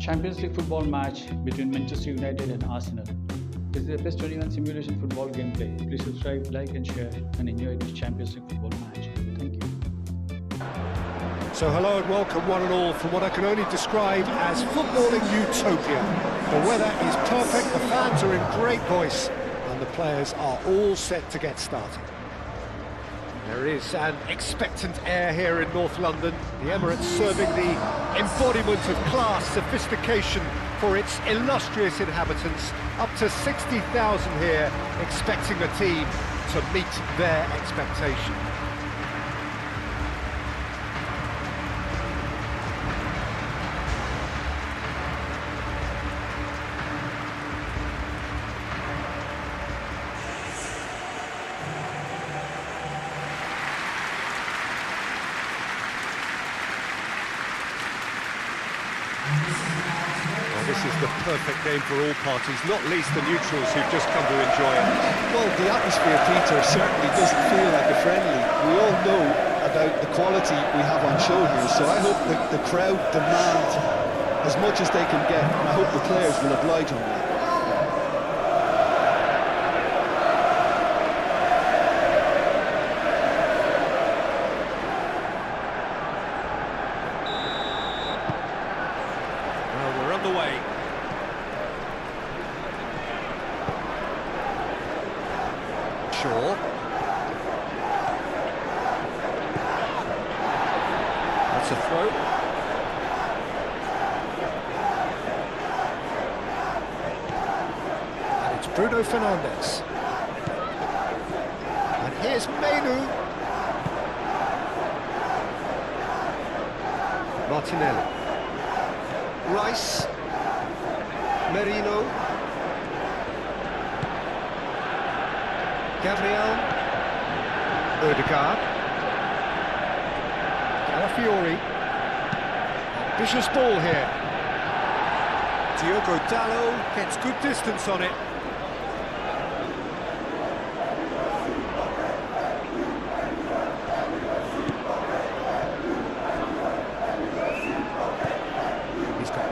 Champions League football match between Manchester United and Arsenal. This is the best 21 simulation football gameplay. Please subscribe, like and share and enjoy this Champions League football match. Thank you. So hello and welcome one and all from what I can only describe as footballing utopia. The weather is perfect, the fans are in great voice and the players are all set to get started. There is an expectant air here in North London. The Emirates serving the embodiment of class, sophistication for its illustrious inhabitants. Up to 60,000 here, expecting the team to meet their expectation. This is the perfect game for all parties, not least the neutrals who've just come to enjoy it. Well, the atmosphere, Peter, certainly doesn't feel like a friendly. We all know about the quality we have on show here, so I hope the crowd demand as much as they can get, and I hope the players will oblige on that. Underway. Shaw. That's a throw. And it's Bruno Fernandes. And here's Menu. Martinelli. Rice, Merino, Gabriel, Odegaard, Calafiori, ambitious ball here. Diogo Dalot gets good distance on it.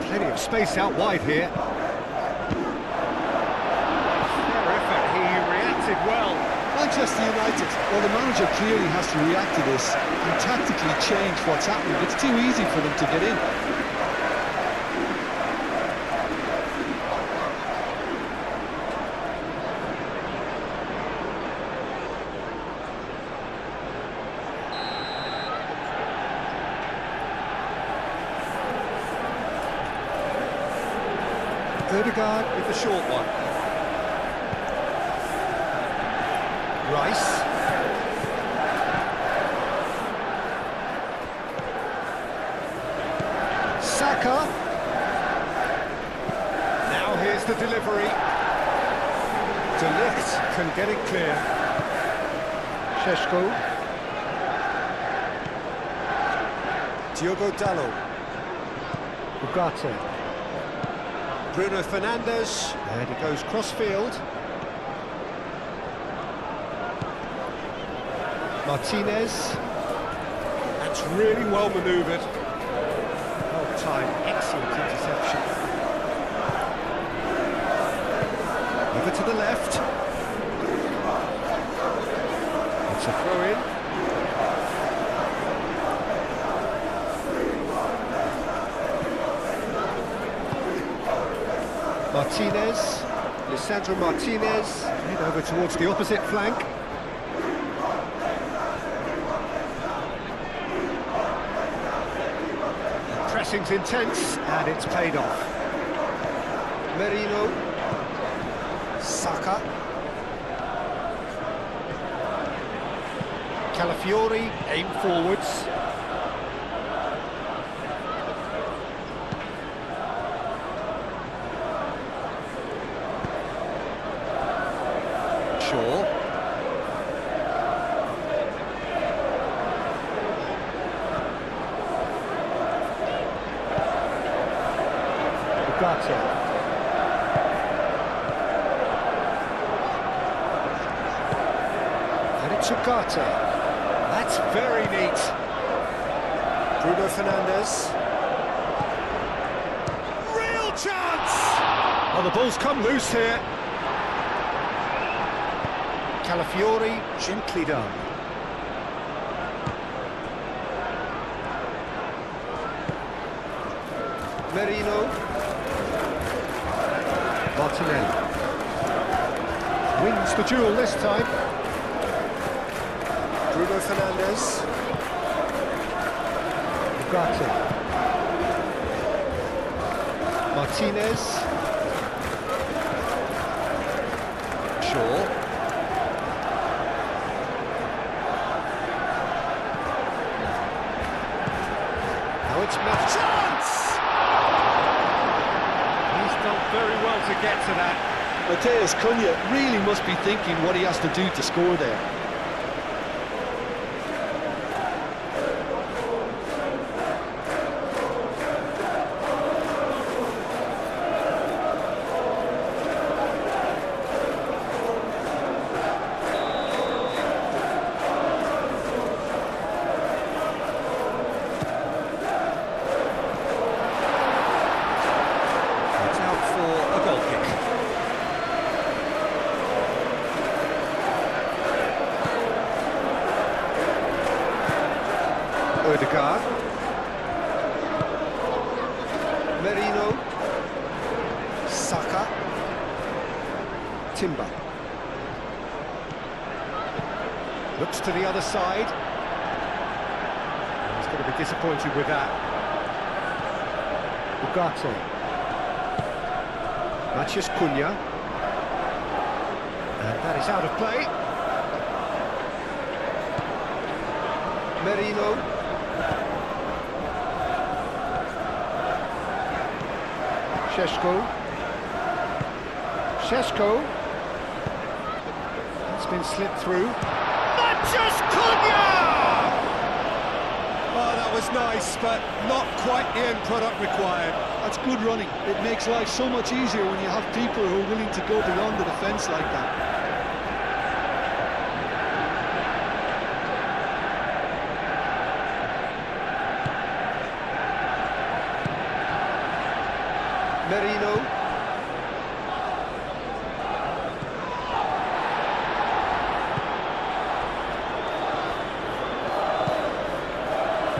Plenty of space out wide here. Fair effort, he reacted well. Manchester United, well, the manager clearly has to react to this and tactically change what's happening. It's too easy for them to get in. Odegaard with the short one. Rice. Saka. Now here's the delivery. De Ligt can get it clear. Šeško. Diogo Dalot. Ugarte. Bruno Fernandes, and he goes cross-field. Martinez. That's really well manoeuvred. Well-timed, excellent interception. Over to the left. It's a throw-in. Martinez, Lisandro Martinez, head over towards the opposite flank. The pressing's intense, and it's paid off. Merino, Saka, Calafiori, aim forwards. Shaw. Ugarte. And it's Ugarte. That's very neat. Bruno Fernandes. Oh, the ball's come loose here. Calafiori, gently done. Merino. Martinelli. Wins the duel this time. Bruno Fernandes. Ugarte. Martinez. Shaw. Now it's Matt. Chance! He's done very well to get to that. Mateus Cunha really must be thinking what he has to do to score there. It's out for a goal kick. Odegaard. Merino. Saka. Timber. Looks to the other side. He's going to be disappointed with that. Ugarte. Matheus Cunha. And that is out of play. Merino. Šeško. It's been slipped through. Matheus Cunha! Oh, that was nice, but not quite the end product required. That's good running. It makes life so much easier when you have people who are willing to go beyond the defence like that. Merino.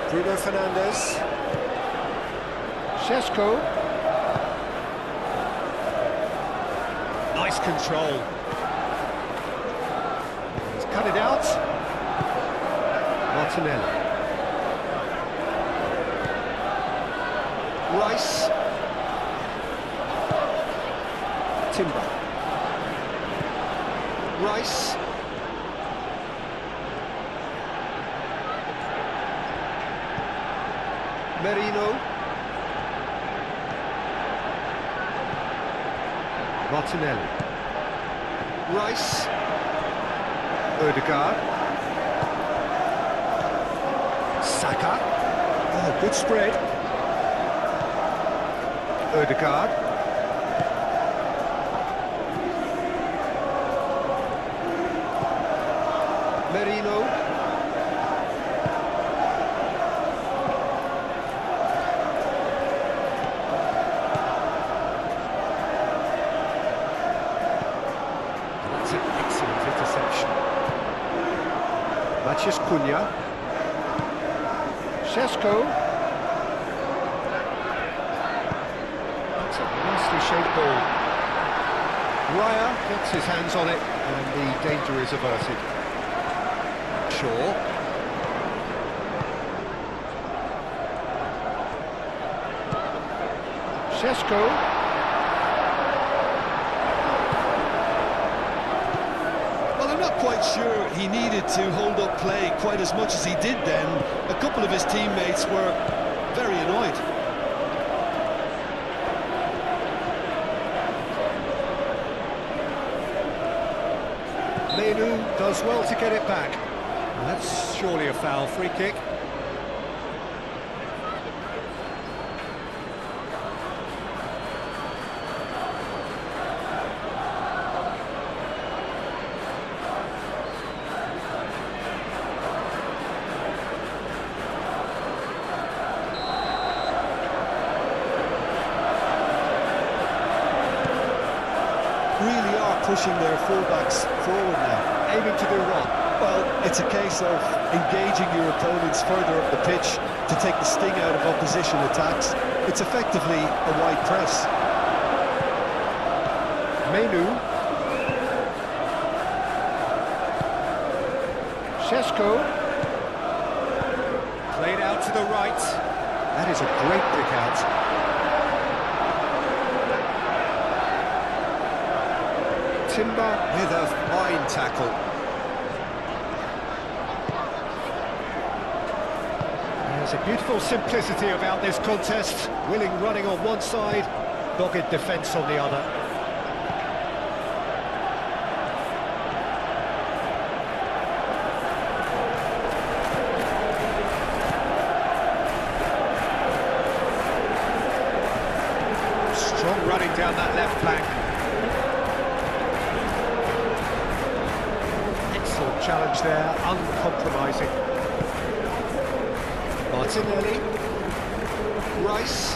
Bruno Fernandes. Šeško. Nice control. He's cut it out. Martinelli. Rice. Timber. Rice. Merino. Martinelli. Rice. Odegaard. Saka. Oh, good spread. Odegaard. Merino. That's an excellent interception. Matheus Cunha. Šeško. That's a nicely shaped ball. Raya gets his hands on it and the danger is averted. Shaw. Šeško. Well, I'm not quite sure he needed to hold up play quite as much as he did then. A couple of his teammates were very annoyed. Menu does well to get it back. And that's surely a foul. Free kick. really are pushing their fullbacks forward now. Aiming to do what? Well, it's a case of engaging your opponents further up the pitch to take the sting out of opposition attacks. It's effectively a wide press. Menu. Šeško. Played out to the right. That is a great pick out. Timber with a fine tackle. There's a beautiful simplicity about this contest. Willing running on one side, dogged defence on the other. Strong running down that left flank. Excellent challenge there, uncompromising. Martinelli. Rice.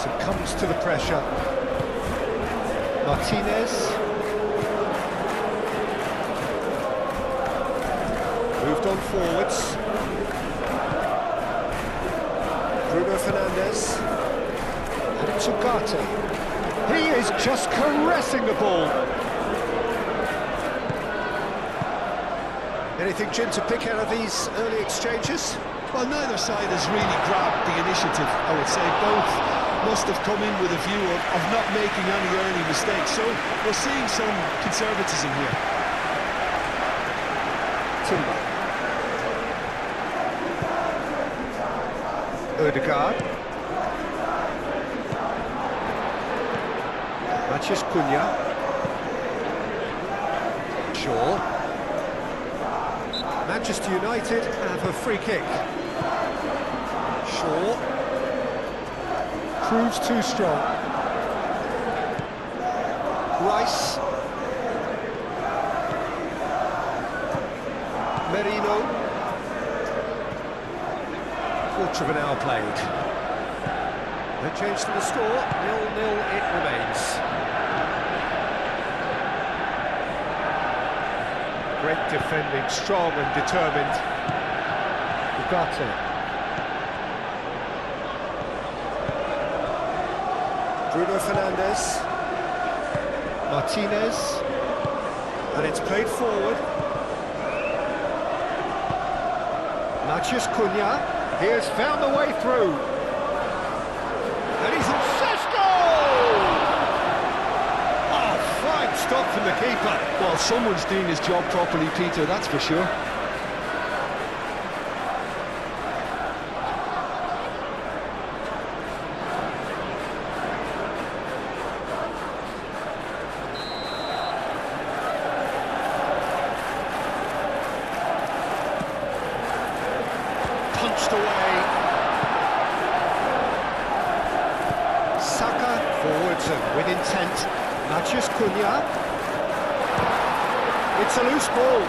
Succumbs to the pressure. Martinez. Moved on forwards. Bruno Fernandes. And it's Ugarte. He is just caressing the ball. Anything, Jim, to pick out of these early exchanges? Well, neither side has really grabbed the initiative, I would say. Both must have come in with a view of not making any early mistakes. So we're seeing some conservatism here. Timber. Ødegaard. Matheus Cunha. Shaw. Manchester United have a free kick. Shaw. Proves too strong. Rice. Merino. Quarter of an hour played. No change to the score, 0-0 it remains. Great defending, strong and determined. Ugarte. Bruno Fernandes. Martinez. And it's played forward. Matheus Cunha. He has found the way through. And he's in Šeško! Oh, fine stop from the keeper. Well, someone's doing his job properly, Peter, that's for sure. Punched away. Saka forwards and with intent. Matheus Cunha. It's a loose ball.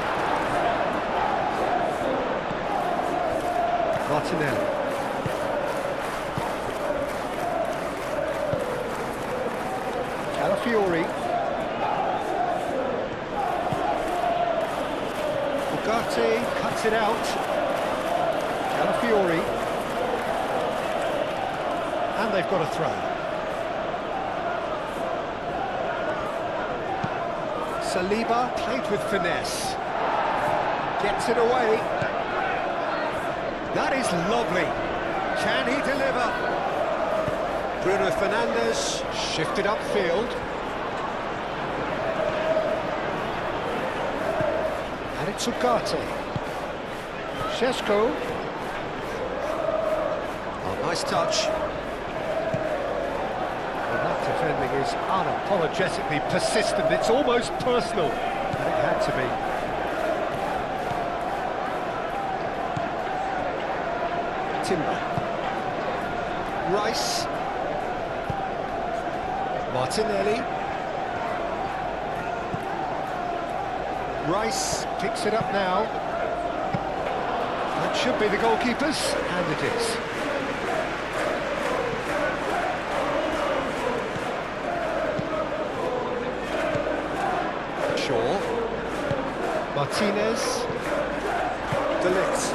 Martinelli. Calafiori. Ugarte cuts it out. Calafiori. And they've got a throw. Saliba played with finesse. Gets it away. That is lovely. Can he deliver? Bruno Fernandes shifted upfield. And it's Ugarte. Šeško. Oh, nice touch. And that defending is unapologetically persistent. It's almost personal. And it had to be. Timber. Rice. Martinelli. Rice picks it up now. That should be the goalkeeper's, and it is. Martinez. De Ligt.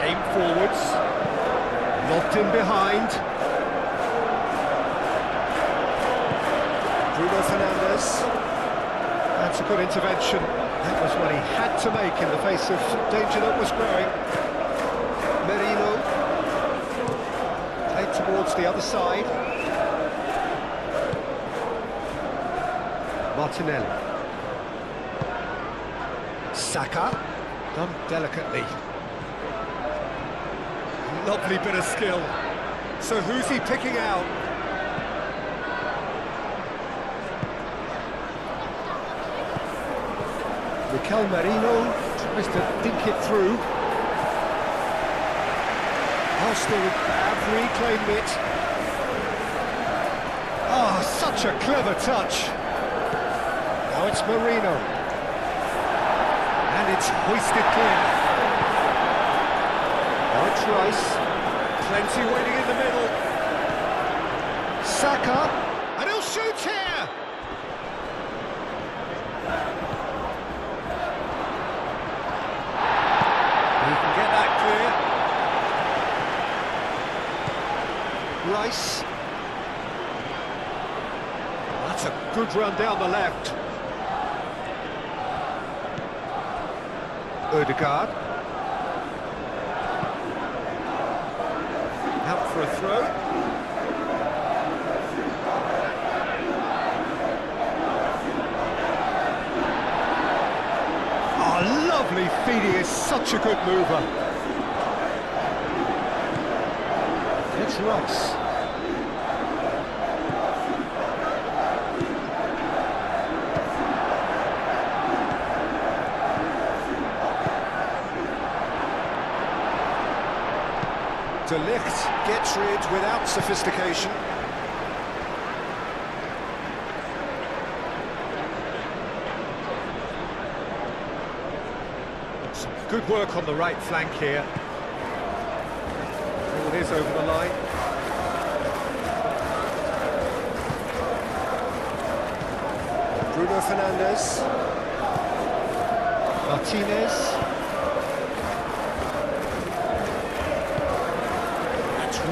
Aim forwards. Locked in behind. Bruno Fernandes. That's a good intervention. That was what he had to make in the face of danger that was growing. Merino. Played towards the other side. Martinelli. Saka. Done delicately. Lovely bit of skill. So who's he picking out? Mikel Merino tries to dink it through. Arsenal have reclaimed it. Oh, such a clever touch. Now it's Merino. And it's hoisted clear. Now it's Rice. Plenty waiting in the middle. Saka. And he'll shoot here! He can get that clear. Rice. That's a good run down the left. Odegaard. Out for a throw. Oh, lovely feed, he is such a good mover. It's Rice. De Ligt gets rid without sophistication. Some good work on the right flank here. It is over the line. Bruno Fernandes. Martinez.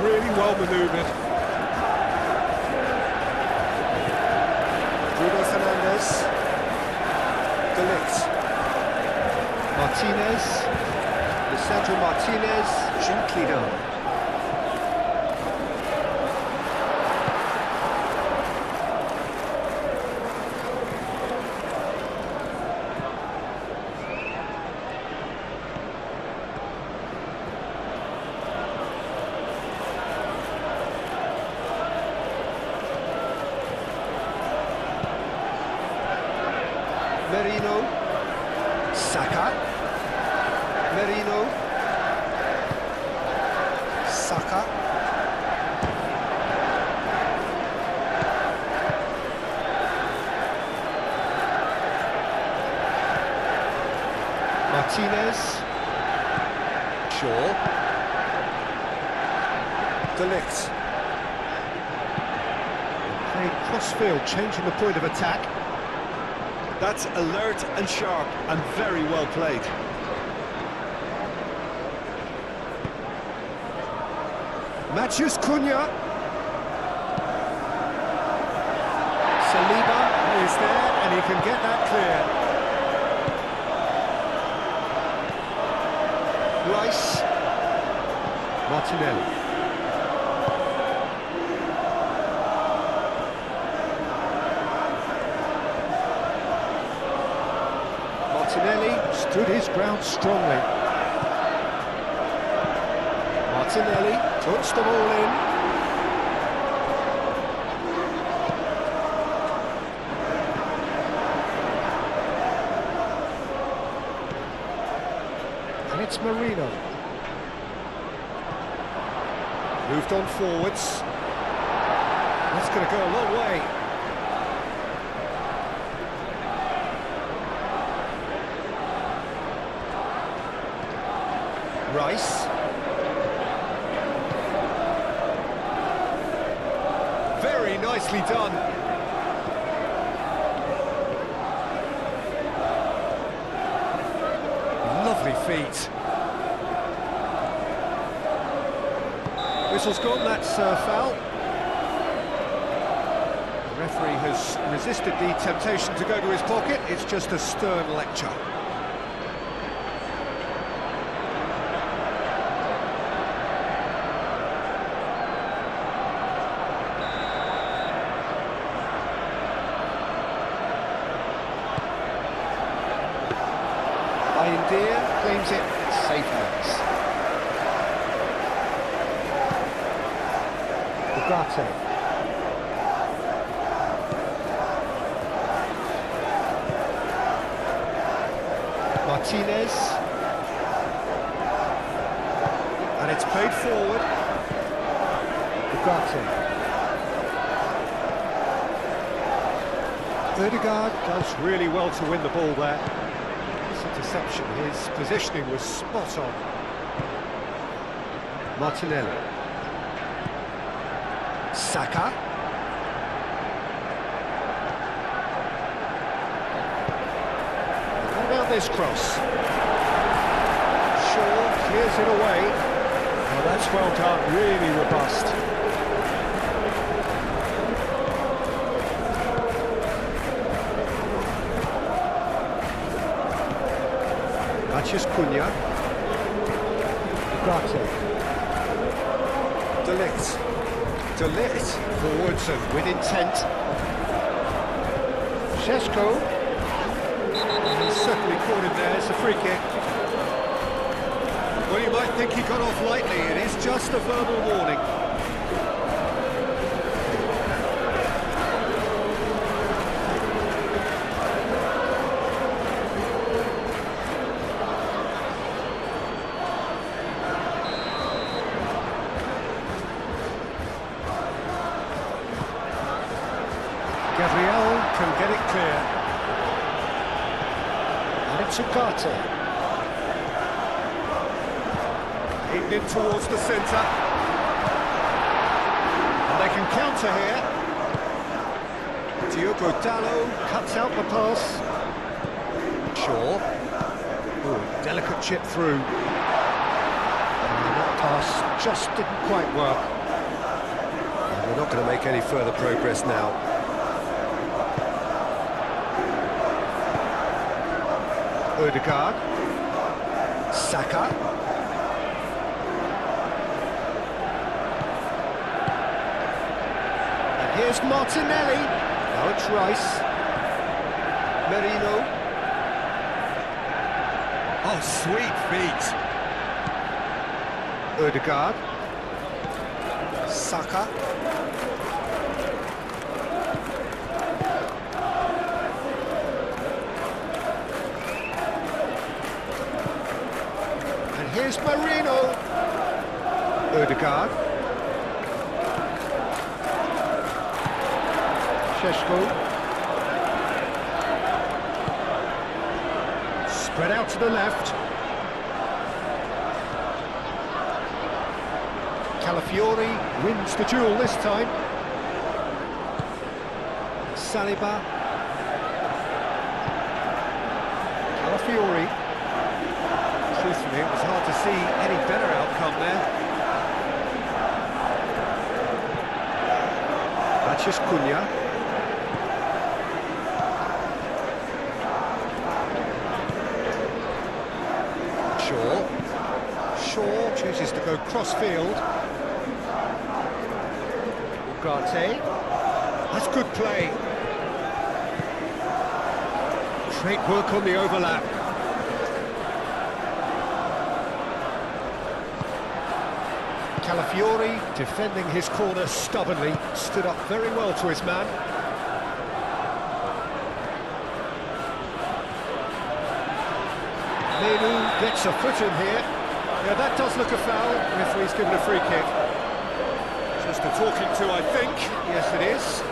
Really well manoeuvred. Bruno Fernandes. De Ligt. Martinez. Lisandro Martinez, gently done. Merino, Saka, Merino, Saka, Martinez, Shaw, De Ligt. Playing cross-field, changing the point of attack. That's alert and sharp and very well played. Matheus Cunha. Saliba is there and he can get that clear. Rice. Martinelli. Martinelli stood his ground strongly. Martinelli puts the ball in. And it's Merino. Moved on forwards. That's going to go a long way. Rice. Very nicely done. feet. Whistle's gone, that's foul. The referee has resisted the temptation to go to his pocket. It's just a stern lecture. India claims it safe hands. Ugarte. Martinez. And it's played forward. Ugarte. Ødegaard does really well to win the ball there. Interception, his positioning was spot on. Martinelli. Saka. What about this cross? Shaw clears it away. Oh, that's well done, really robust. Cunha. Ugarte. De Ligt. Forwards and with intent. Šeško. He's certainly caught him there, it's a free kick. Well, you might think he got off lightly, it is just a verbal warning. Gabriel can get it clear. And it's Ugarte. Aimed in towards the centre. And they can counter here. Diogo Dalot cuts out the pass. Shaw. Ooh, delicate chip through. And that pass just didn't quite work. And we're not going to make any further progress now. Ødegaard. Saka. And here's Martinelli. Now it's Rice. Merino. Oh, sweet feet. Ødegaard. Saka. Here's Merino. Ødegaard. Šeško. Spread out to the left. Calafiori wins the duel this time. Saliba. Calafiori. Truthfully, it was hard to see any better outcome there. That's Cunha. Shaw chooses to go cross-field. Ugarte. That's good play. Great work on the overlap. Calafiori, defending his corner stubbornly, stood up very well to his man. Menu gets a foot in here. Yeah, that does look a foul. Referee's given a free kick. Just a talking to, I think. Yes, it is.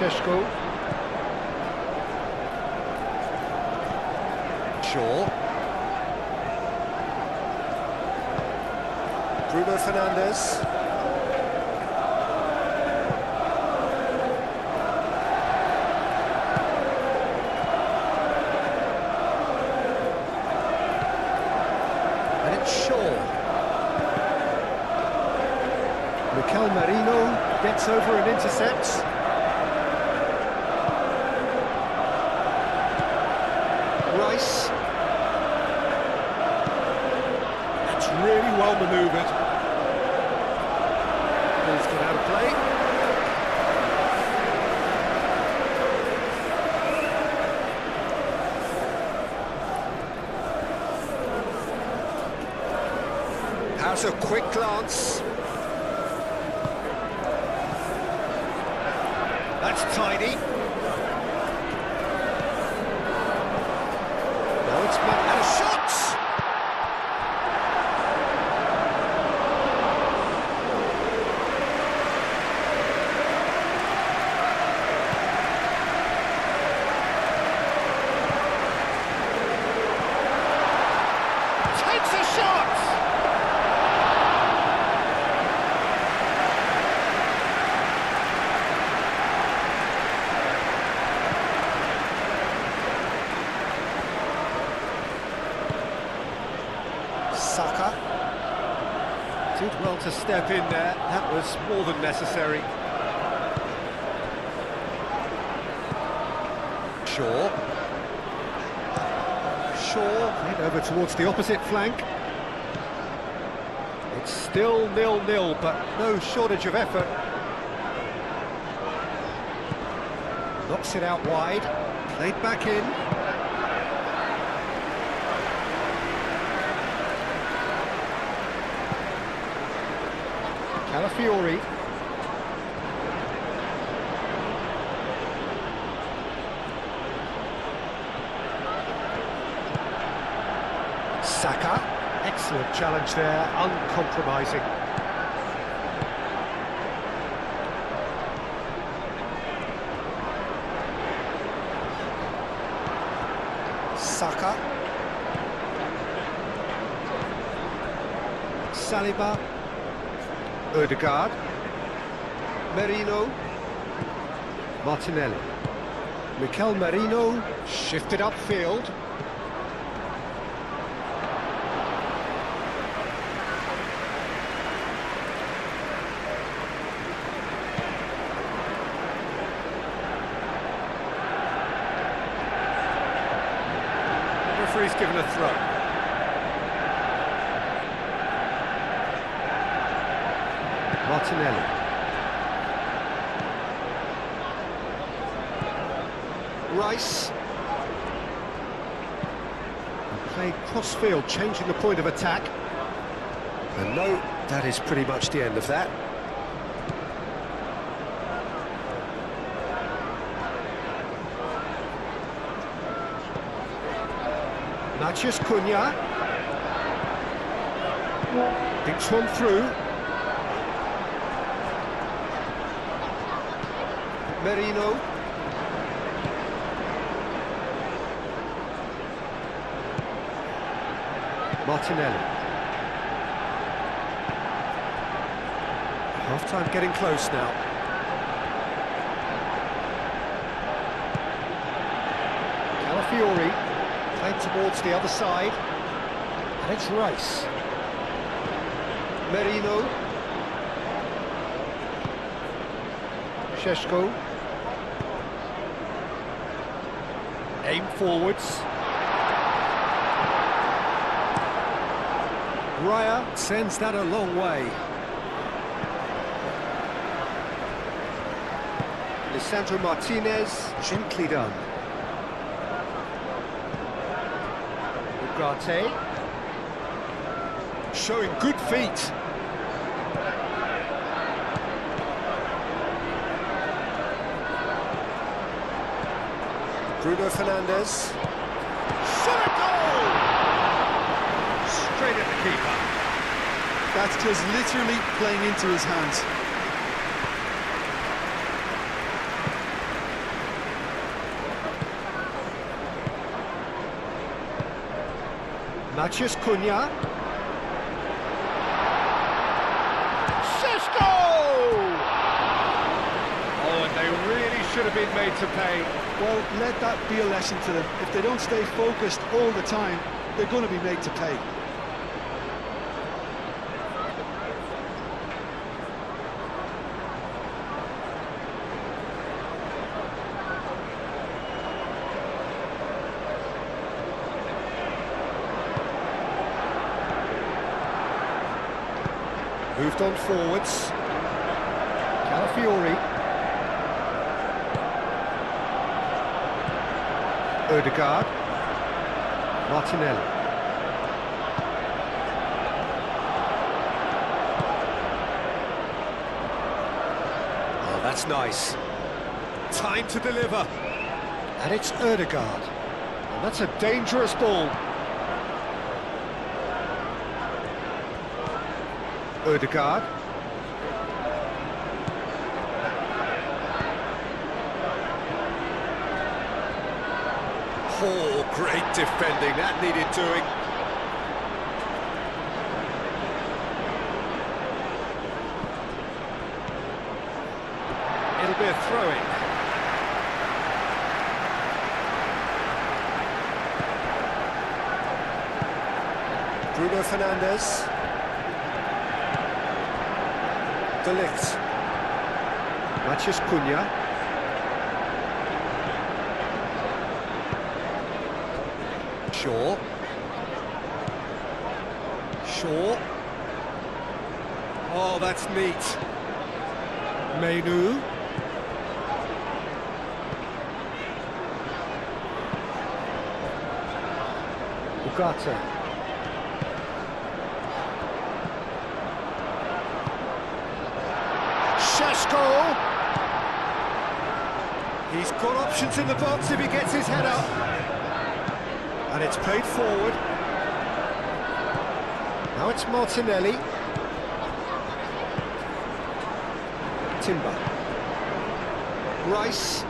Sheshko. Shaw. Bruno Fernandes. And it's Shaw. Mikel Merino gets over and intercepts. Rice. That's really well manoeuvred. Ball's gone out of play. Has a quick glance. That's tidy. Now it's back and a shot! Takes a shot! Saka did well to step in there. That was more than necessary. Shaw head over towards the opposite flank. It's still 0-0, but no shortage of effort. Knocks it out wide, played back in. Calafiori. Saka. Excellent challenge there, uncompromising. Saka. Saliba. Ødegaard. Merino. Martinelli. Mikel Merino shifted upfield. Referee's given a throw. Martinelli. Rice. Played cross-field, changing the point of attack. And no, that is pretty much the end of that. Matheus Cunha. Dinks one through. Merino. Martinelli. Half-time getting close now. Calafiori played towards the other side. And it's Rice. Merino. Sheshko. Aim forwards. Raya sends that a long way. Lisandro Martinez, gently done. Ugarte. Showing good feet. Bruno Fernandes. Shot a goal! Straight at the keeper. That's just literally playing into his hands. Matheus Cunha. Sesko! Oh, and they really should have been made to pay. Well, let that be a lesson to them. If they don't stay focused all the time, they're going to be made to pay. Moved on forwards. Calafiori. Ødegaard. Martinelli. Oh, that's nice. Time to deliver. And it's Ødegaard. And that's a dangerous ball. Ødegaard. Oh, great defending, that needed doing. It'll be a throw-in. Bruno Fernandes. De Ligt. Matheus Cunha. Shaw. Oh, that's neat. Menu. Ugarte. Sesko. He's got options in the box if he gets his head up. And it's played forward. Now it's Martinelli. Timber. Rice.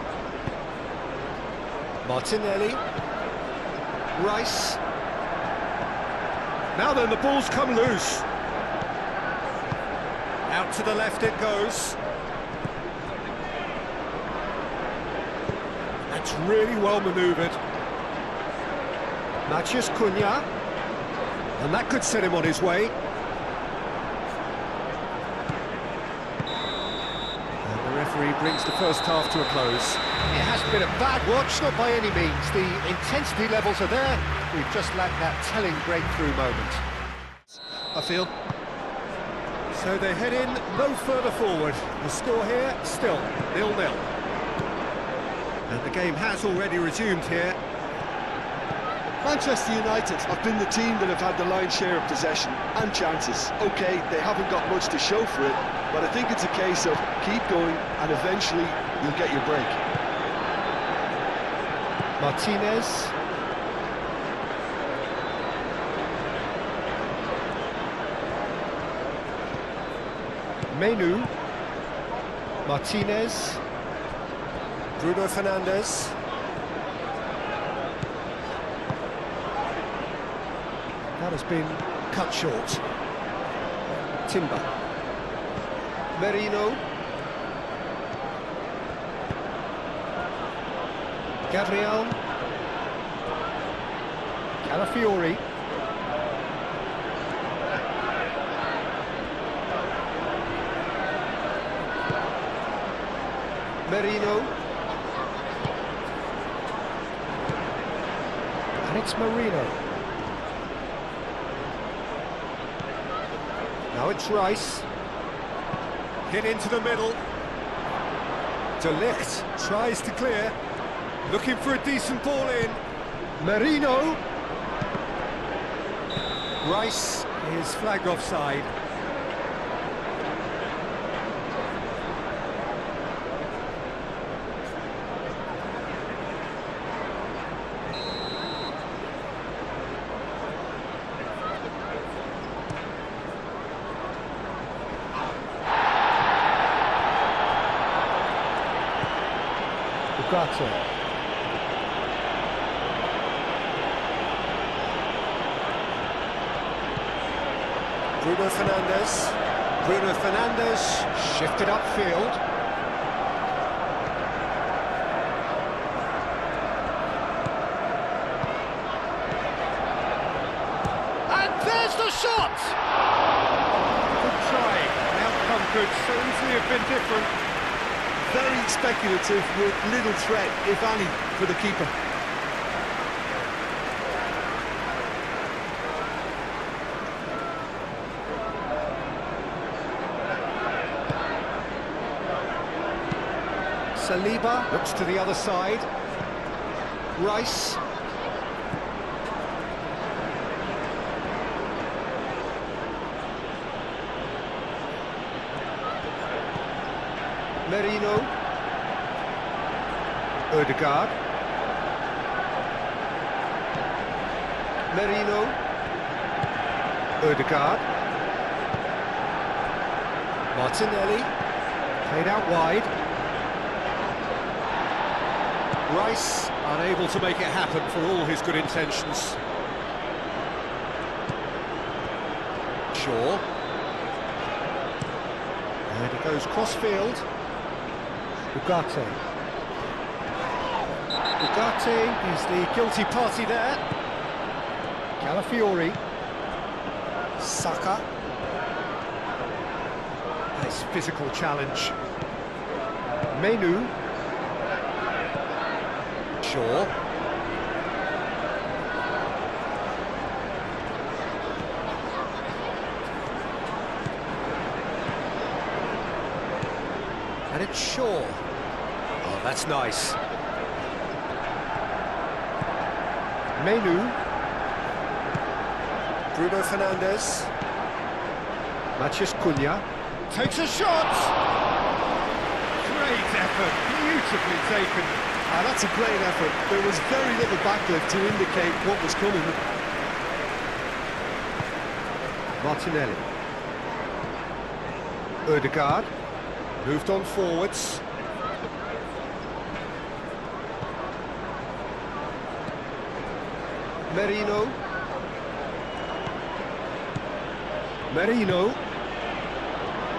Martinelli. Rice. Now then, the ball's come loose. Out to the left it goes. That's really well manoeuvred. Matheus Cunha. And that could set him on his way. And the referee brings the first half to a close. It hasn't been a bad watch, not by any means. The intensity levels are there. We've just lacked that telling breakthrough moment, I feel. So they head in no further forward. The score here, still 0-0. And the game has already resumed here. Manchester United have been the team that have had the lion's share of possession and chances. OK, they haven't got much to show for it, but I think it's a case of keep going and eventually you'll get your break. Martinez. Menu. Martinez. Bruno Fernandes. That has been cut short. Timber. Merino. Gabriel. Calafiori. Merino. And it's Merino. Now it's Rice. Hit into the middle. De Ligt tries to clear. Looking for a decent ball in. Merino. Rice is flagged offside. Ugarte. Bruno Fernandes. Bruno Fernandes shifted upfield. And there's the shot! Good try. The outcome could so easily have been different. Very speculative with little threat, if any, for the keeper. Saliba looks to the other side. Rice. Merino. Ødegaard. Merino. Ødegaard. Martinelli. Played out wide. Rice unable to make it happen for all his good intentions. Shaw. And it goes cross-field. Ugarte. Ugarte is the guilty party there. Calafiori. Saka. Nice physical challenge. Menu. Shaw. And it's Shaw. Oh, that's nice. Menu. Bruno Fernandes. Matheus Cunha. Takes a shot! Great effort, beautifully taken. Ah, that's a great effort. There was very little backlift to indicate what was coming. Martinelli. Ødegaard. Moved on forwards. Merino. Merino.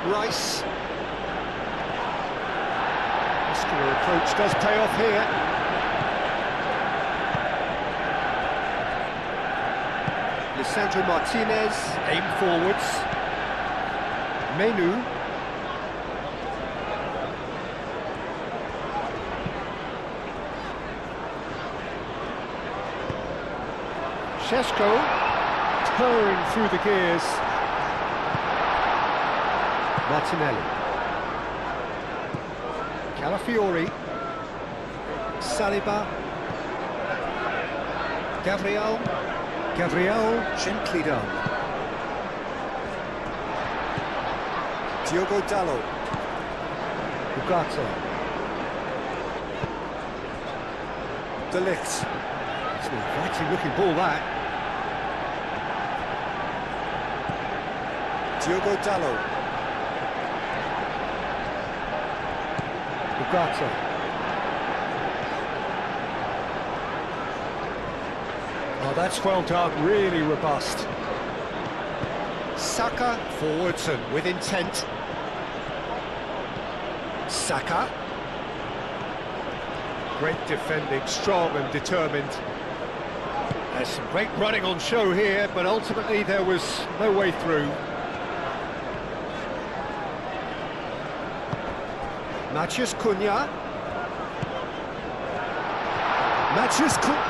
Rice. Muscular approach does pay off here. Lisandro Martinez, aim forwards. Menu. Šeško, purring through the gears. Martinelli. Calafiori. Saliba. Gabriel. Gabriel, gently done. Diogo Dalot. Ugarte. De Ligt. It's an inviting looking ball, that. Diogo Dalot. Ugarte. Oh, that's well done, really robust. Saka forwards and with intent. Saka. Great defending, strong and determined. There's some great running on show here, but ultimately there was no way through. Matheus Cunha. Matheus Cunha!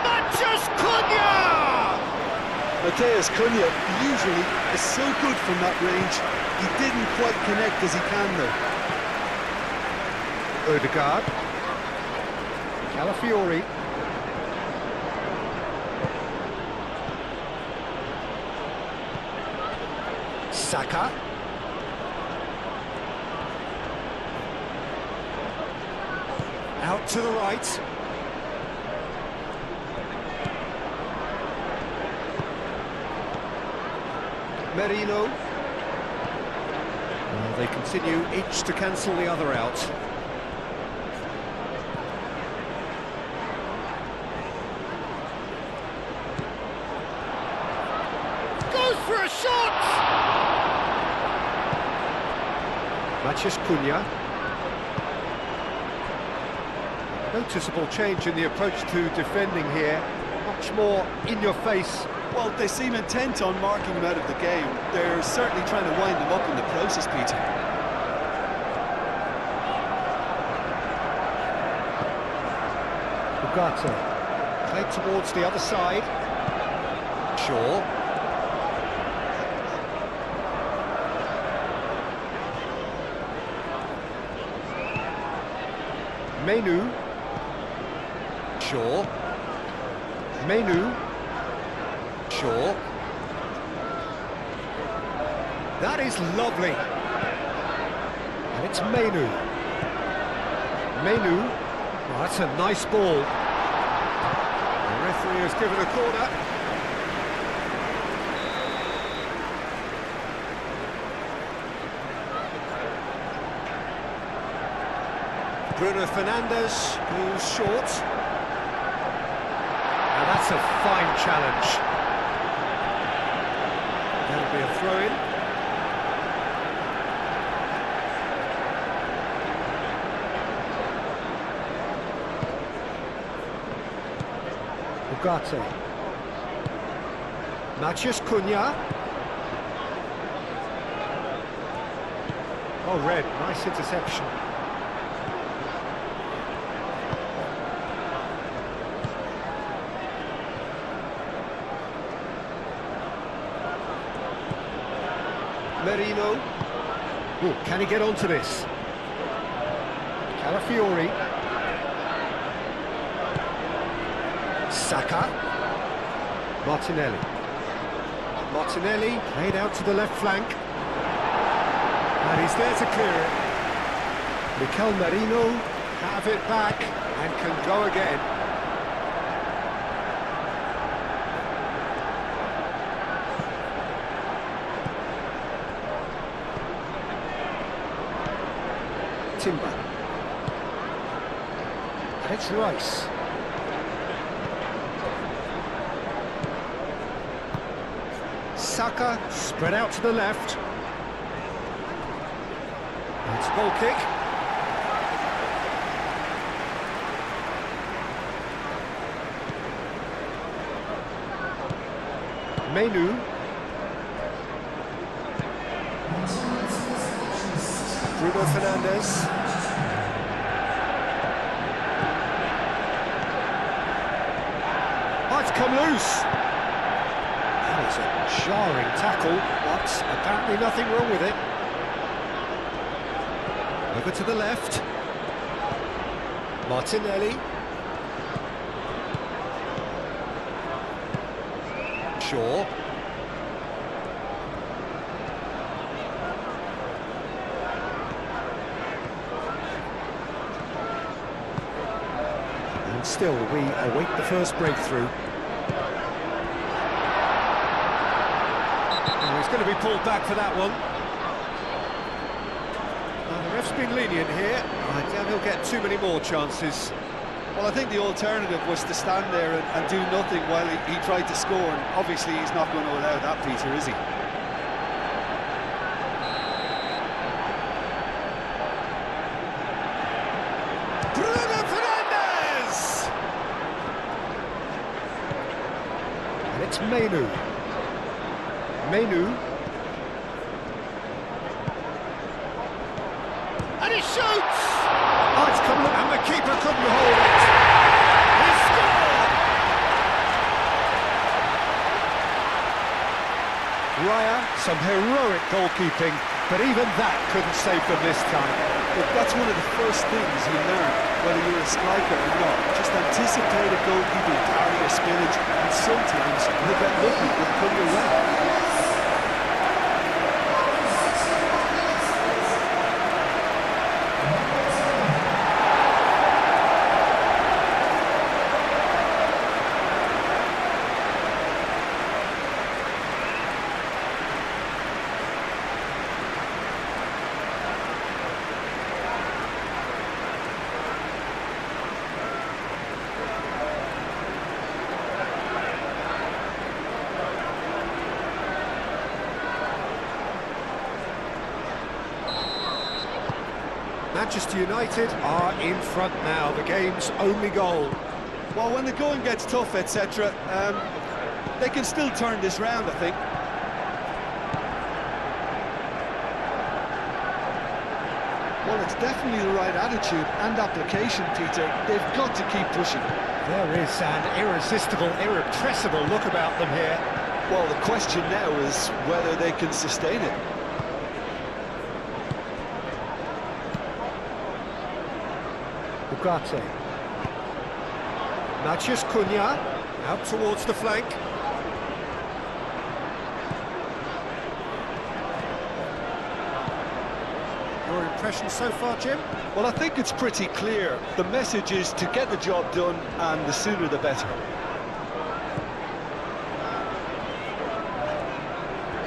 Matheus Cunha usually is so good from that range. He didn't quite connect as he can though. Ødegaard. Calafiori. Saka. Out to the right. Merino. Well, they continue each to cancel the other out. Goes for a shot! Mathias Cunha. Noticeable change in the approach to defending here. Much more in your face. Well, they seem intent on marking him out of the game. They're certainly trying to wind him up in the process, Peter. Ugarte. Played towards the other side. Shaw. Menu. Shaw. Menu. Shaw. That is lovely. And it's Menu. Menu. Oh, that's a nice ball. The referee has given a corner. Bruno Fernandes goes short. Now that's a fine challenge. That'll be a throw-in. Ugarte. Mathias Cunha. Oh, red, nice interception. Merino. Ooh, can he get onto this? Calafiori. Saka. Martinelli. Martinelli played out to the left flank. And he's there to clear it. Mikel Merino have it back and can go again. Timber. And it's Rice. Saka spread out to the left. It's a goal kick. Menu. Bruno Fernandes. Oh, it's come loose. That is a jarring tackle, but apparently nothing wrong with it. Over to the left. Martinelli. Shaw. And still, we await the first breakthrough. Oh, he's going to be pulled back for that one. The ref's been lenient here. I doubt he'll get too many more chances. Well, I think the alternative was to stand there and do nothing while he tried to score, and obviously he's not going to allow that, Peter, is he? Bruno Fernandes! And it's Menu. Menu. And he shoots! Oh, it's come, and the keeper couldn't hold it. He scored! Raya, some heroic goalkeeping, but even that couldn't save them this time. But that's one of the first things you learn, whether you're a striker or not. Just anticipate a goalkeeping carry or spillage, and sometimes you'll get lucky with come your way. Manchester United are in front now, the game's only goal. Well, when the going gets tough, etc., they can still turn this round, I think. Well, it's definitely the right attitude and application, Peter. They've got to keep pushing. There is an irresistible, irrepressible look about them here. Well, the question now is whether they can sustain it. Ugarte. Matheus Cunha, out towards the flank. Your impression so far, Jim? Well, I think it's pretty clear. The message is to get the job done, and the sooner the better.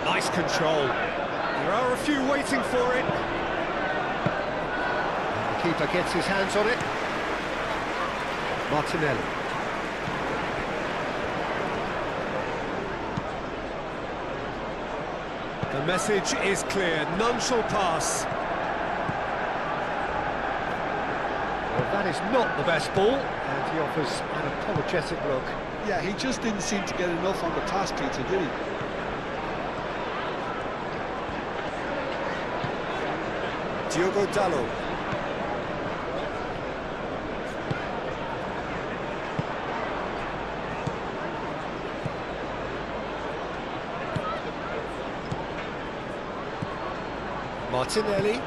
Nice control. There are a few waiting for it. And the keeper gets his hands on it. Martinelli. The message is clear, none shall pass. Well, that is not the best ball, and he offers an apologetic look. Yeah, he just didn't seem to get enough on the pass, Peter, did he? Diogo Dalot. Martinelli.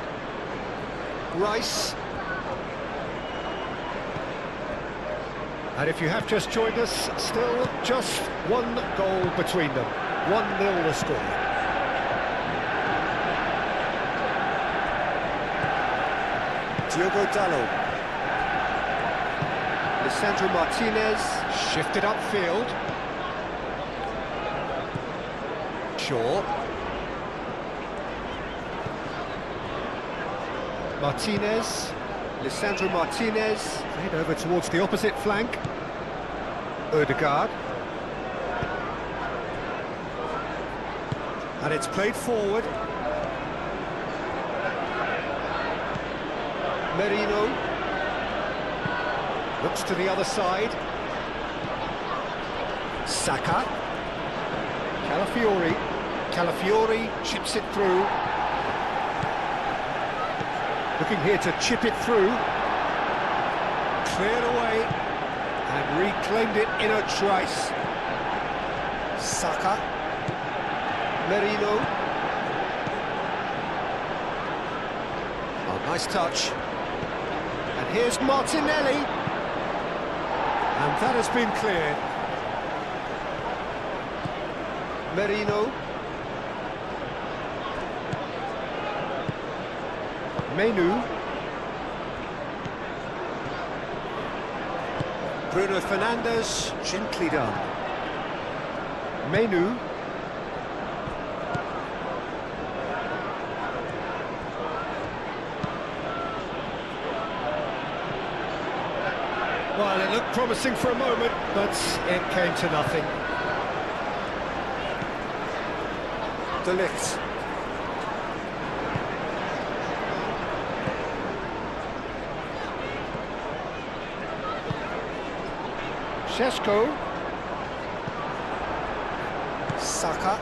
Rice. And if you have just joined us, still just one goal between them. 1-0 the score. Diogo Dalot. Lisandro Martinez shifted upfield. Shaw. Martinez. Lisandro Martinez. Played over towards the opposite flank. Odegaard. And it's played forward. Merino looks to the other side. Saka. Calafiori. Calafiori chips it through. Looking here to chip it through. Cleared away and reclaimed it in a trice. Saka. Merino. Oh, nice touch. And here's Martinelli. And that has been cleared. Merino. Menu. Bruno Fernandes, gently done. Menu. Well, it looked promising for a moment, but it came to nothing. De Ligt. Šeško. Saka.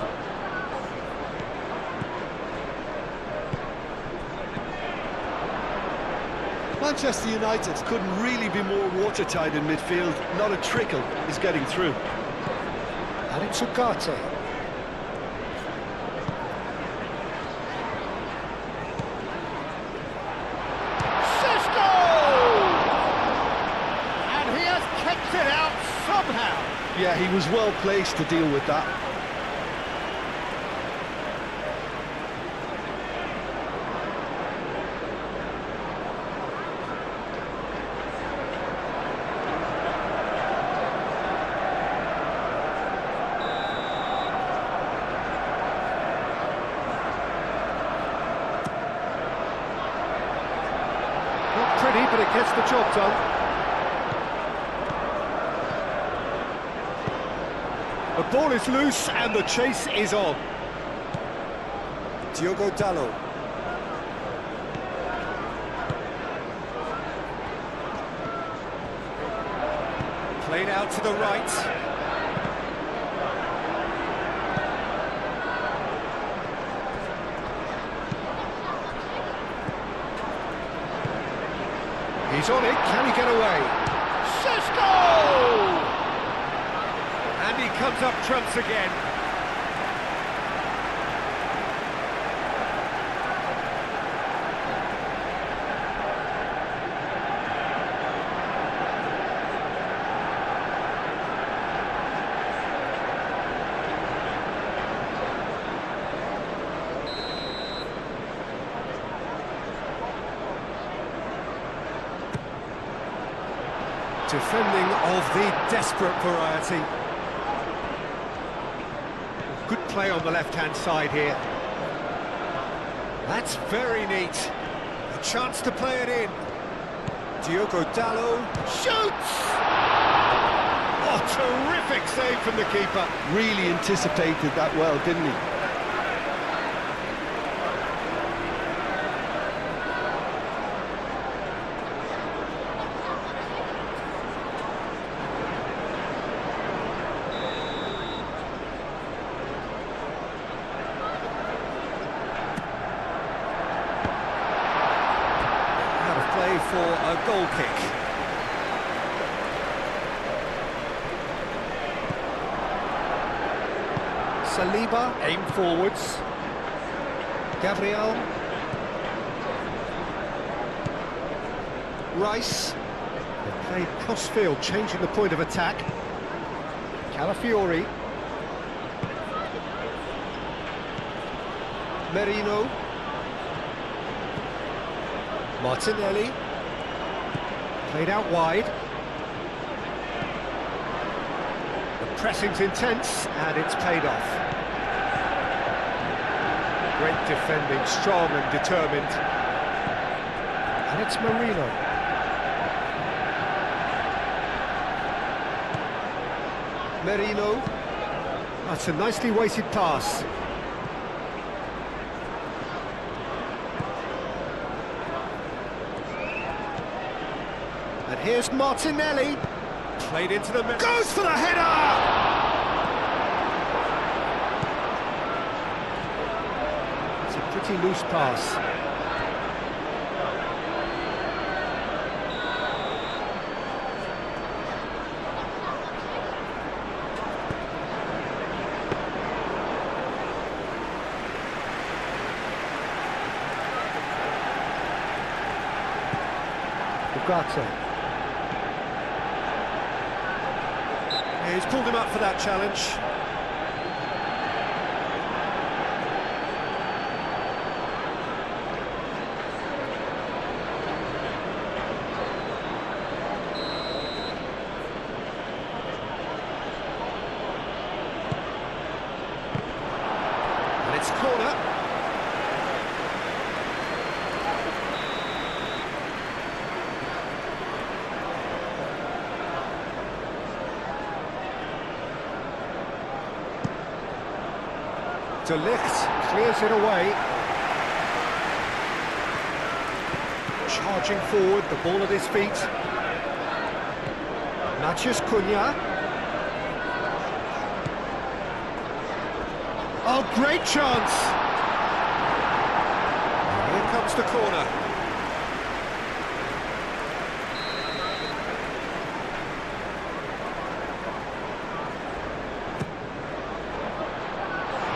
Manchester United couldn't really be more watertight in midfield. Not a trickle is getting through. And it's Ugarte. Šeško! And he has kept it out somehow. Yeah, he was well placed to deal with that. Not pretty, but it gets the job done. The ball is loose and the chase is on. Diogo Dalot. Played out to the right. He's on it, can he get away? Cisco! And he comes up trumps again. Defending of the desperate variety. Good play on the left-hand side here. That's very neat. A chance to play it in. Diogo Dallo shoots! Oh, terrific save from the keeper. Really anticipated that well, didn't he? For a goal kick. Saliba, aim forwards. Gabriel. Rice. They played cross-field, changing the point of attack. Calafiori. Merino. Martinelli. Played out wide. The pressing's intense, and it's paid off. Great defending, strong and determined. And it's Marino. Merino. That's a nicely weighted pass. And here's Martinelli. Played into the middle. Goes for the header! It's a pretty loose pass. Ugarte. He's pulled him up for that challenge. And it's corner. De Ligt clears it away. Charging forward, the ball at his feet. Matheus Cunha. Oh, great chance! Here comes the corner.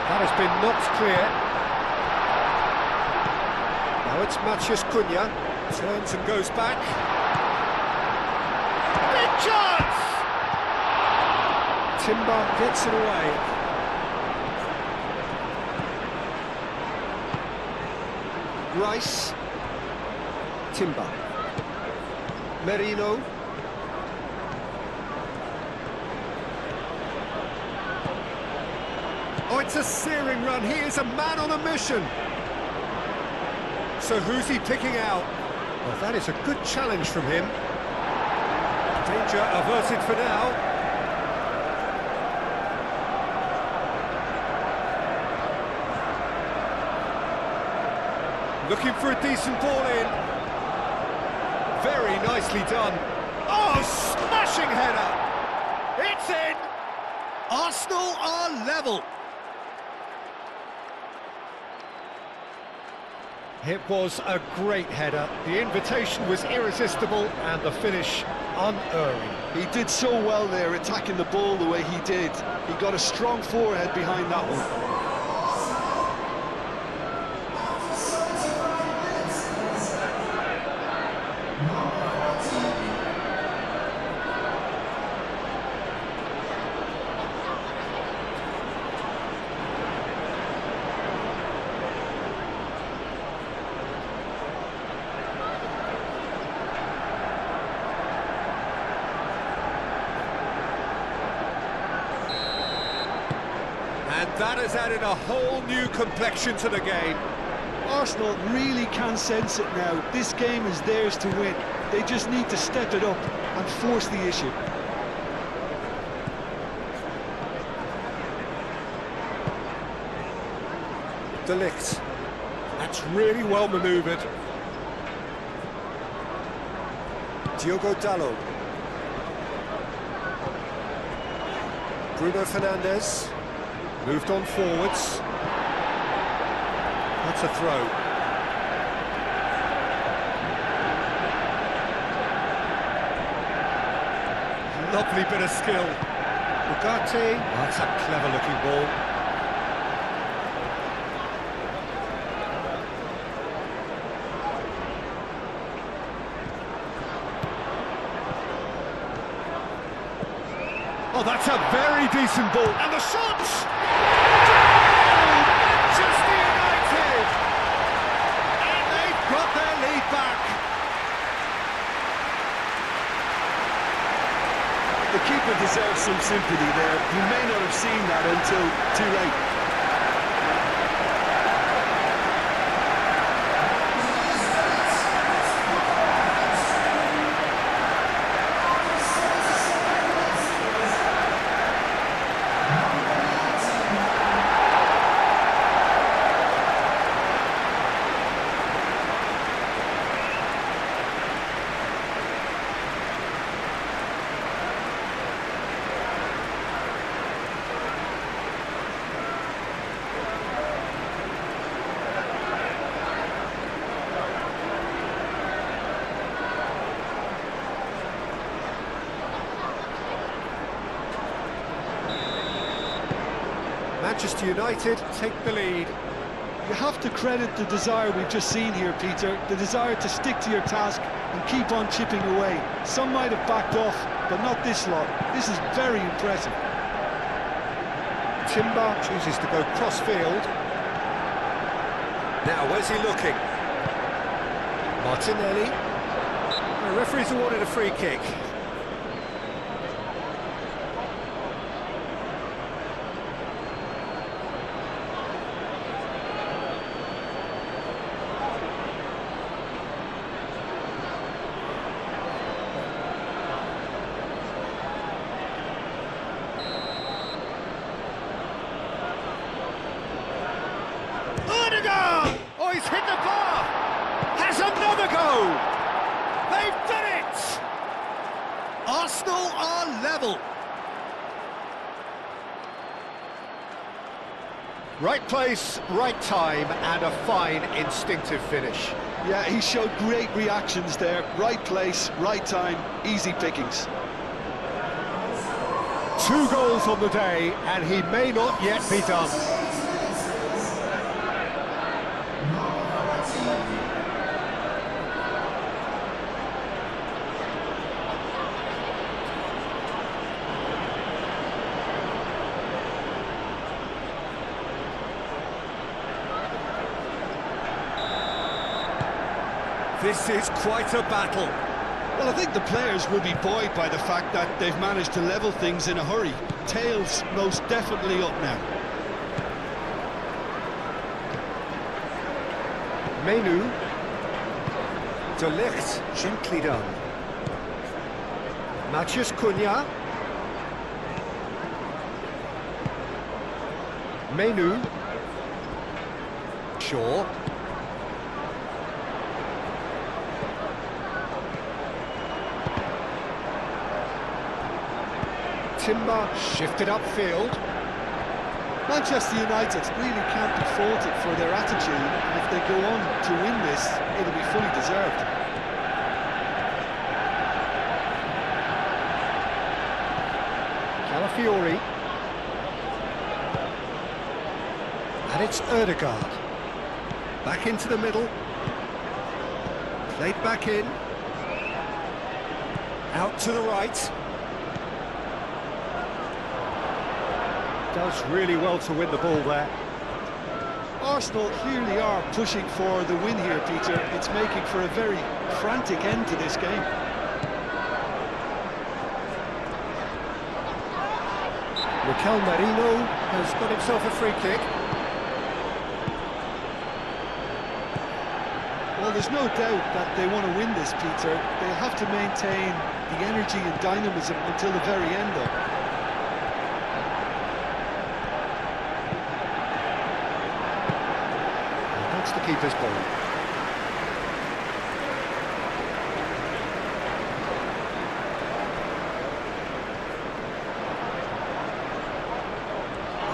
That has been knocked clear. Now it's Matheus Cunha. Turns and goes back. Big chance! Timber gets it away. Rice. Timber. Merino. Oh, it's a searing run. He is a man on a mission. So who's he picking out? Well, that is a good challenge from him. Danger averted for now. Looking for a decent ball in. Very nicely done. Oh, smashing header! Arsenal are level. It was a great header. The invitation was irresistible and the finish unerring. He did so well there, attacking the ball the way he did. He got a strong forehead behind that one. And that has added a whole new complexion to the game. Arsenal really can sense it now. This game is theirs to win. They just need to step it up and force the issue. De Ligt. That's really well manoeuvred. Diogo Dalot. Bruno Fernandes. Moved on forwards. That's a throw. Lovely bit of skill. Bugatti. That's a clever looking ball. Oh, that's a very decent ball. And the shot! Manchester United! And they've got their lead back. The keeper deserves some sympathy there. You may not have seen that until too late. Manchester United take the lead. You have to credit the desire we've just seen here, Peter. The desire to stick to your task and keep on chipping away. Some might have backed off, but not this lot. This is very impressive. Timber chooses to go cross-field. Now, where's he looking? Martinelli. The referee's awarded a free kick. Oh, he's hit the bar! Has another go! They've done it! Arsenal are level. Right place, right time, and a fine instinctive finish. Yeah, he showed great reactions there. Right place, right time, easy pickings. 2 goals on the day, and he may not yet be done. This is quite a battle. Well, I think the players will be buoyed by the fact that they've managed to level things in a hurry. Tails most definitely up now. Menu. De Ligt, gently done. Matheus Cunha. Menu. Shaw. Timber shifted upfield. Manchester United really can't be faulted for their attitude, and if they go on to win this, it'll be fully deserved. Calafiori. And it's Ødegaard. Back into the middle. Played back in. Out to the right. Does really well to win the ball there. Arsenal clearly are pushing for the win here, Peter. It's making for a very frantic end to this game. Mikel Merino has got himself a free kick. Well, there's no doubt that they want to win this, Peter. They'll have to maintain the energy and dynamism until the very end, though. That's the keeper's ball.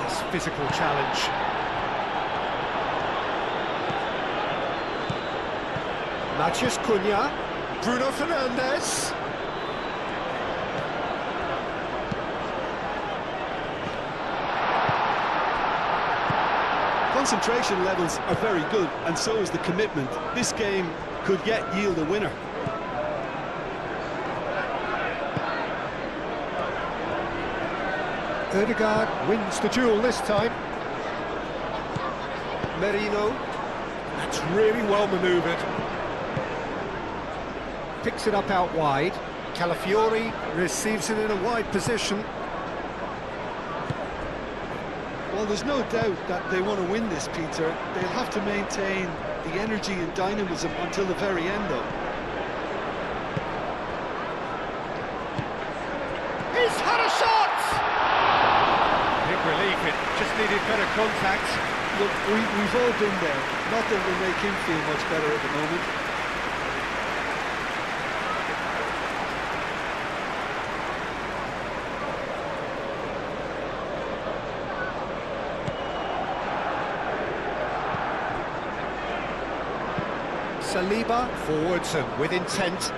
Nice physical challenge. Matheus Cunha, Bruno Fernandes. Concentration levels are very good, and so is the commitment. This game could yet yield a winner. Ødegaard wins the duel this time. Merino, that's really well manoeuvred. Picks it up out wide. Calafiori receives it in a wide position. Well, there's no doubt that they want to win this, Peter. They'll have to maintain the energy and dynamism until the very end, though. He's had a shot! Big relief, it just needed better contact. Look, we've all been there. Nothing will make him feel much better at the moment. Saliba forwards and with intent.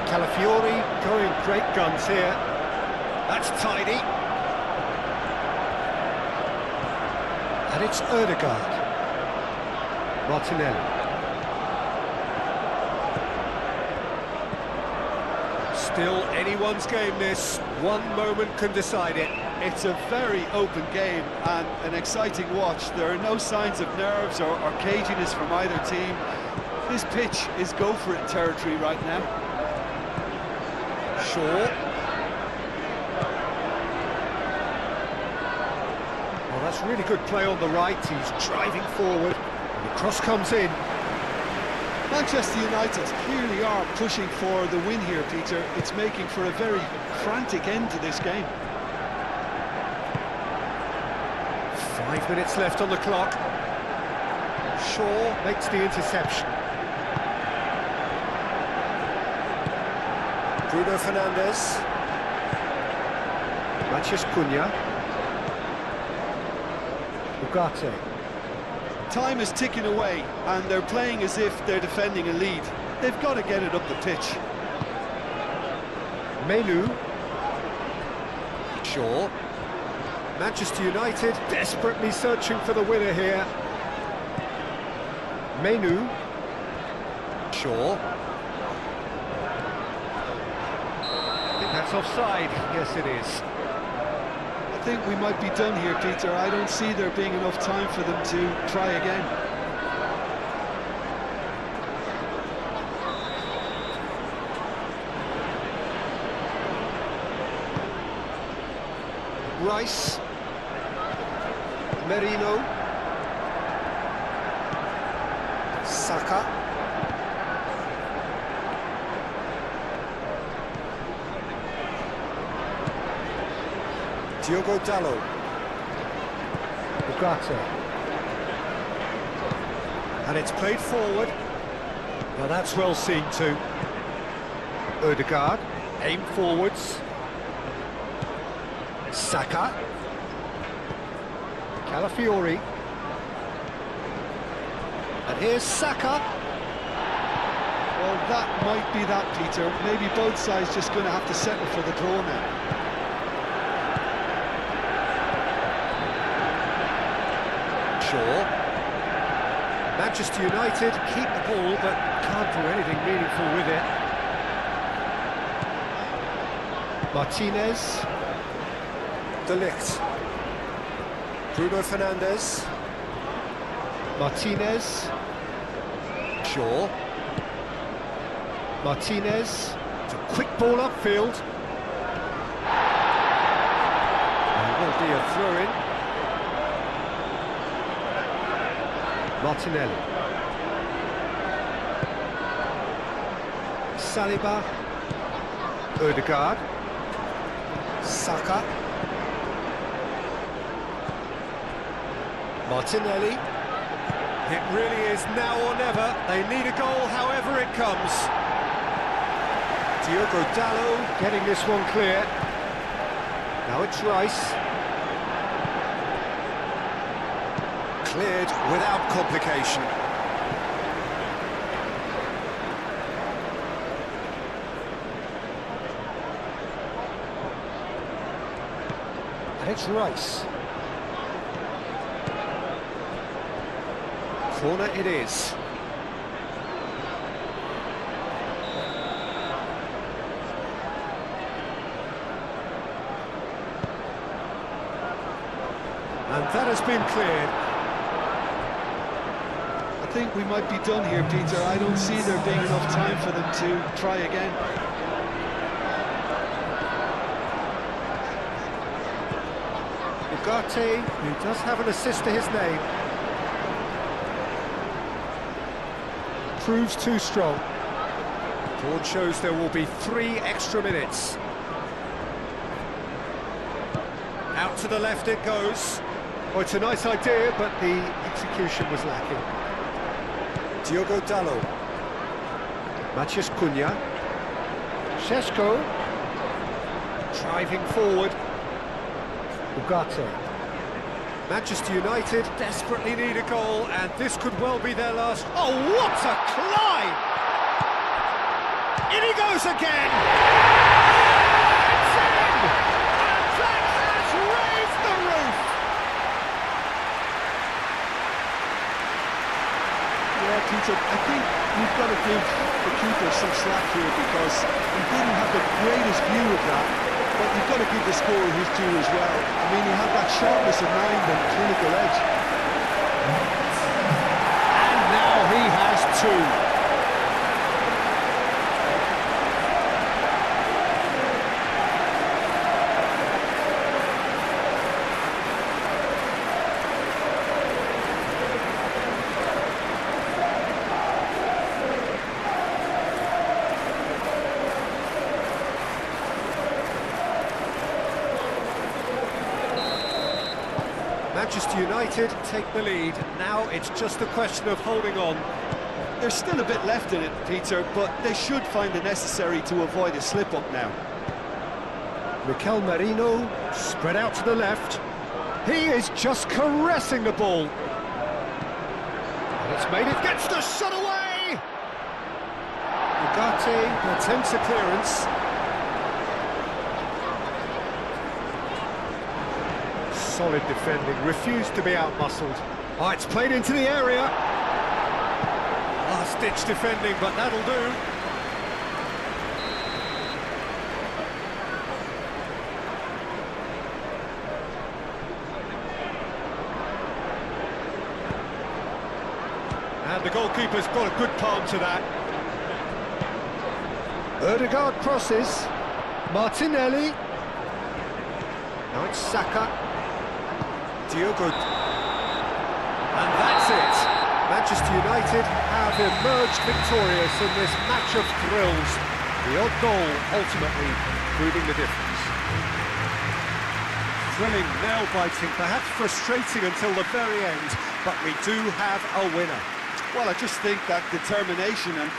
Calafiori going great guns here. That's tidy. And it's Ødegaard. Martinelli. Still anyone's game this. One moment can decide it. It's a very open game and an exciting watch. There are no signs of nerves or caginess from either team. This pitch is go-for-it territory right now. Shaw. Well, that's really good play on the right. He's driving forward. And the cross comes in. Manchester United clearly are pushing for the win here, Peter. It's making for a very frantic end to this game. 5 minutes left on the clock. Shaw makes the interception. Bruno Fernandes. Matheus Cunha. Ugarte. Time is ticking away, and they're playing as if they're defending a lead. They've got to get it up the pitch. Menu. Shaw. Manchester United desperately searching for the winner here. Menu. Shaw. I think that's offside. Yes, it is. I think we might be done here, Peter. I don't see there being enough time for them to try again. Rice. Merino. Saka. Diogo Dalot. Ugarte. And it's played forward. Now that's well seen too. Ødegaard. Aim forwards. Saka. Calafiori. And here's Saka. Well, that might be that, Peter. Maybe both sides just going to have to settle for the draw now. Shaw. Manchester United keep the ball but can't do anything meaningful with it. Martinez. De Ligt. Bruno Fernandes. Martinez. Shaw. Martinez. It's a quick ball upfield. There will be a throw-in. Martinelli. Saliba. Ødegaard. Saka. Martinelli. It really is now or never. They need a goal however it comes. Diogo Dalot getting this one clear. Now it's Rice. Cleared without complication. And it's Rice. Corner it is. And that has been cleared. I think we might be done here, Peter. I don't see there being enough time for them to try again. Ugarte, who does have an assist to his name. Proves too strong. Board shows there will be 3 extra minutes. Out to the left it goes. Oh, it's a nice idea, but the execution was lacking. Diogo Dalot. Matheus Cunha. Šeško. Driving forward. Ugarte. Manchester United desperately need a goal, and this could well be their last. Oh, what a climb! In he goes again! It's in! And that has raised the roof! Yeah, Peter, I think we've got to give the keeper some slack here because he didn't have the greatest view of that. But you've got to give the scorer his due as well. I mean, he had that sharpness of mind and clinical edge. And now he has 2. Manchester United take the lead. Now it's just a question of holding on. There's still a bit left in it, Peter, but they should find it necessary to avoid a slip-up now. Mikel Merino spread out to the left. He is just caressing the ball. And it's made it, gets the shot away! Ugarte attempts a clearance. Solid defending, refused to be out-muscled. Oh, it's played into the area. Last-ditch defending, but that'll do. And the goalkeeper's got a good palm to that. Ødegaard crosses. Martinelli. Now it's Saka. Diogo. And that's it. Manchester United have emerged victorious in this match of thrills. The odd goal ultimately proving the difference. Thrilling, nail-biting, perhaps frustrating until the very end, but we do have a winner. Well, I just think that determination and